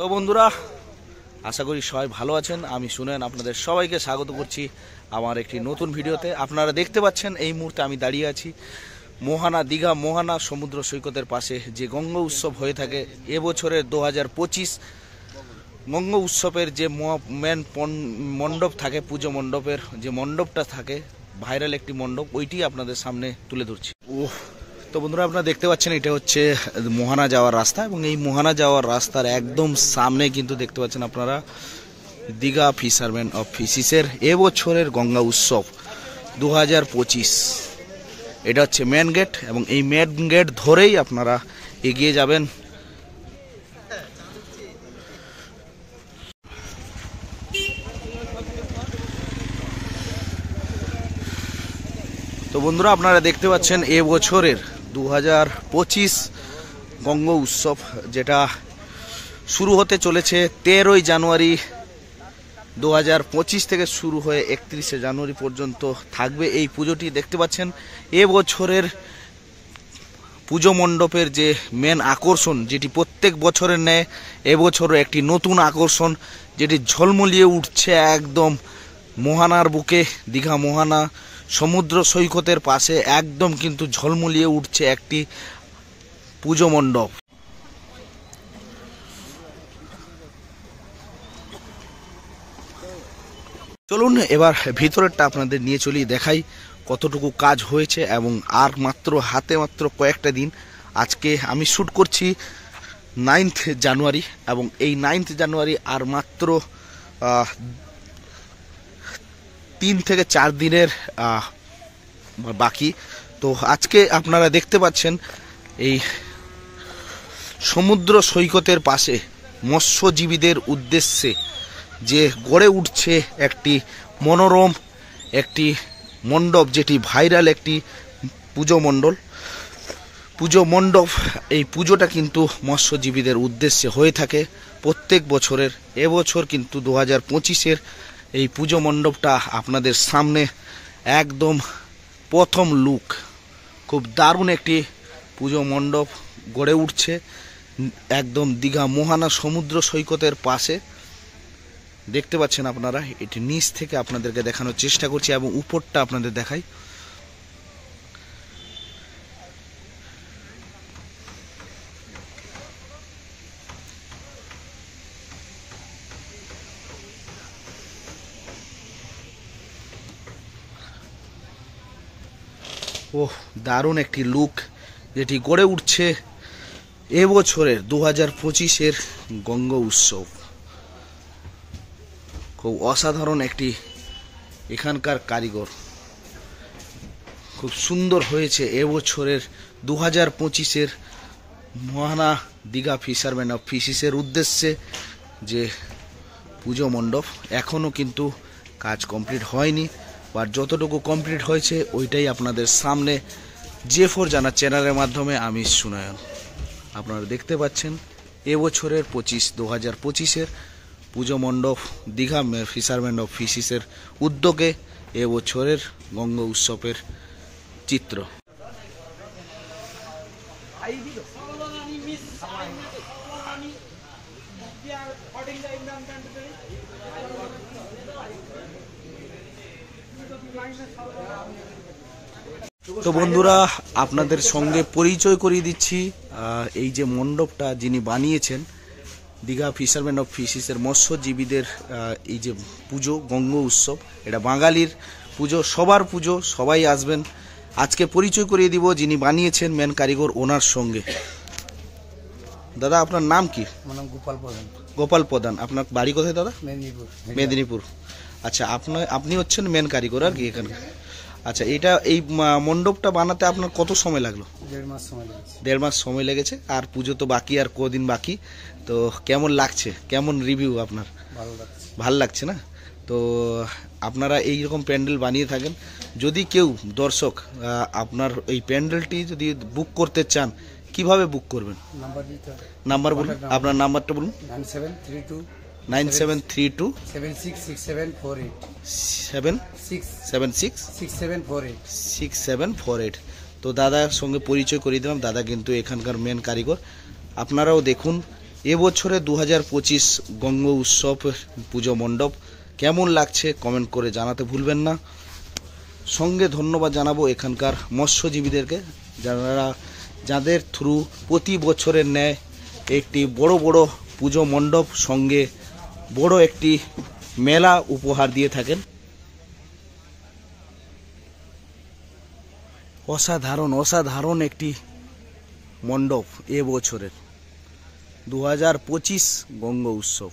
তো বন্ধুরা, আশা করি সবাই ভালো আছেন। আমি শুনেন আপনাদের সবাইকে স্বাগত করছি আমার একটি নতুন ভিডিওতে। আপনারা দেখতে পাচ্ছেন এই মুহূর্তে আমি দাঁড়িয়ে আছি মোহানা, দীঘা মোহানা সমুদ্র সৈকতের পাশে যে গঙ্গা উৎসব হয়ে থাকে। এবছরের 2025 গঙ্গা উৎসবের যে মেন মণ্ডপ থাকে, পুজো মণ্ডপের যে মণ্ডপটা থাকে, ভাইরাল একটি মণ্ডপ, ওইটি আপনাদের সামনে তুলে ধরছি। তো বন্ধুরা, আপনারা দেখতে পাচ্ছেন এটা হচ্ছে মোহানা যাওয়ার রাস্তা, এবং এই মোহানা যাওয়ার রাস্তার একদম সামনে কিন্তু দেখতে পাচ্ছেন আপনারা দীঘা ফিশারম্যান অফ ফিশিসের এবছরের গঙ্গা উৎসব 2025। এটা হচ্ছে মেন গেট, এবং এই মেন গেট ধরেই আপনারা এগিয়ে যাবেন। তো বন্ধুরা, আপনারা দেখতে পাচ্ছেন এবছরের 2025 গঙ্গা উৎসব, যেটা শুরু হতে চলেছে 13ই জানুয়ারি 2025 থেকে শুরু হয়ে 31শে জানুয়ারি পর্যন্ত থাকবে এই পুজোটি। দেখতে পাচ্ছেন এবছরের পুজো মণ্ডপের যে মেন আকর্ষণ, যেটি প্রত্যেক বছরের ন্যায় এবছরও একটি নতুন আকর্ষণ, যেটি ঝলমলিয়ে উঠছে একদম মোহানার বুকে। দীঘা মোহানা সমুদ্র সৈকতের পাশে একদম কিন্তু ঝলমলিয়ে উঠছে একটি পুজো মণ্ডপ। চলুন এবার ভিতরেরটা আপনাদের নিয়ে চলি, দেখাই কতটুকু কাজ হয়েছে। এবং আর মাত্র হাতে মাত্র কয়েকটা দিন। আজকে আমি শ্যুট করছি 9th জানুয়ারি, এবং এই 9th জানুয়ারি আর মাত্র 3 থেকে 4 দিনের বাকি। তো আজকে আপনারা দেখতে পাচ্ছেন এই সমুদ্র সৈকতের পাশে মৎস্যজীবীদের উদ্দেশ্যে যে গড়ে উঠছে একটি মনোরম একটি মণ্ডপ, যেটি ভাইরাল একটি পুজো মণ্ডপ। এই পুজোটা কিন্তু মৎস্যজীবীদের উদ্দেশ্যে হয়ে থাকে প্রত্যেক বছরের। এবছর কিন্তু 2025-এর এই পুজো মণ্ডপটা আপনাদের সামনে একদম প্রথম লুক। খুব দারুণ একটি পুজো মণ্ডপ গড়ে উঠছে একদম দীঘা মোহানা সমুদ্র সৈকতের পাশে। দেখতে পাচ্ছেন আপনারা, এটি নিচ থেকে আপনাদেরকে দেখানোর চেষ্টা করছি, এবং উপরটা আপনাদের দেখাই। ওহ, দারুণ একটি লুক যেটি গড়ে উঠছে এবছরের 2025-এর গঙ্গা উৎসব। খুব অসাধারণ একটি এখানকার কারিগর, খুব সুন্দর হয়েছে এবছরের 2025-এর মোহানা দীঘা ফিশারম্যান অফ ফিশিসের উদ্দেশ্যে যে পুজো মণ্ডপ। এখনও কিন্তু কাজ কমপ্লিট হয়নি, বা যতটুকু কমপ্লিট হয়েছে ওইটাই আপনাদের সামনে J4 জানা চ্যানেলের মাধ্যমে আমি সুনয়ন। আপনারা দেখতে পাচ্ছেন এবছরের 2025-এর পুজো মণ্ডপ দীঘা ফিশারম্যান অফ ফিশিসের উদ্যোগে এবছরের গঙ্গা উৎসবের চিত্র। তো বন্ধুরা, আপনাদের সঙ্গে পরিচয় করিয়ে দিচ্ছি এই যে মণ্ডপটা যিনি বানিয়েছেন, দীঘা ফিশারম্যান অফ ফিশিসের মৎস্যজীবীদের এই যে পুজো গঙ্গা উৎসব, এটা বাঙালির পুজো, সবার পুজো, সবাই আসবেন। আজকে পরিচয় করিয়ে দিব যিনি বানিয়েছেন মেন কারিগর, ওনার সঙ্গে। দাদা, আপনার নাম কি? গোপাল প্রধান। আপনার বাড়ি কোথায় দাদা? মেদিনীপুর। আচ্ছা, আপনি হচ্ছেন মেন কারিগর আর কি এখানে। আচ্ছা, এই মণ্ডপটা বানাতে আপনার কত সময় লাগলো? 1.5 মাস সময় লেগেছে। আর পুজো তো বাকি, আর কদিন বাকি। তো কেমন লাগছে, কেমন রিভিউ আপনার? ভালো লাগছে না? তো আপনারা এইরকম প্যান্ডেল বানিয়ে থাকেন, যদি কেউ দর্শক আপনার এই প্যান্ডেলটি যদি বুক করতে চান, কিভাবে বুক করবেন? নাম্বার বলুন, আপনার নাম্বারটা বলুন। 9732 6748। তো দাদার সঙ্গে পরিচয় করিয়ে দিলাম। দাদা কিন্তু এখানকার মেন কারিগর। আপনারাও দেখুন এবছরে 2025 গঙ্গ উৎসব পুজো মণ্ডপ কেমন লাগছে কমেন্ট করে জানাতে ভুলবেন না। সঙ্গে ধন্যবাদ জানাবো এখানকার মৎস্যজীবীদেরকে, যাদের থ্রু প্রতি বছরের ন্যায় একটি বড় বড় পুজো মণ্ডপ সঙ্গে বড় একটি মেলা উপহার দিয়ে থাকেন। অসাধারণ একটি মণ্ডপ এবছরের 2025 গঙ্গ উৎসব।